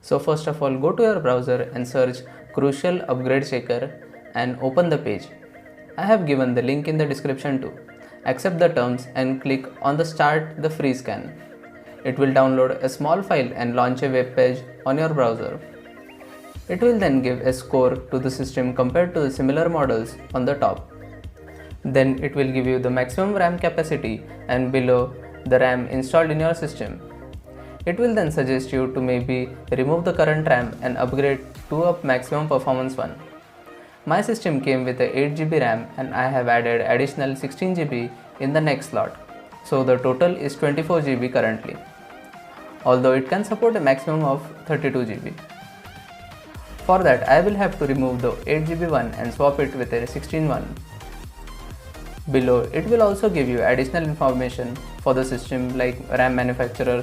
So first of all, go to your browser and search Crucial Upgrade Checker and open the page. I have given the link in the description too. Accept the terms and click on the Start the free scan. It will download a small file and launch a web page on your browser. It will then give a score to the system compared to the similar models on the top. Then it will give you the maximum RAM capacity and below the RAM installed in your system. It will then suggest you to maybe remove the current RAM and upgrade to a maximum performance one. My system came with a 8GB RAM and I have added additional 16GB in the next slot. So the total is 24GB currently. Although it can support a maximum of 32GB. For that I will have to remove the 8GB one and swap it with a 16 one. Below it will also give you additional information for the system like RAM manufacturer,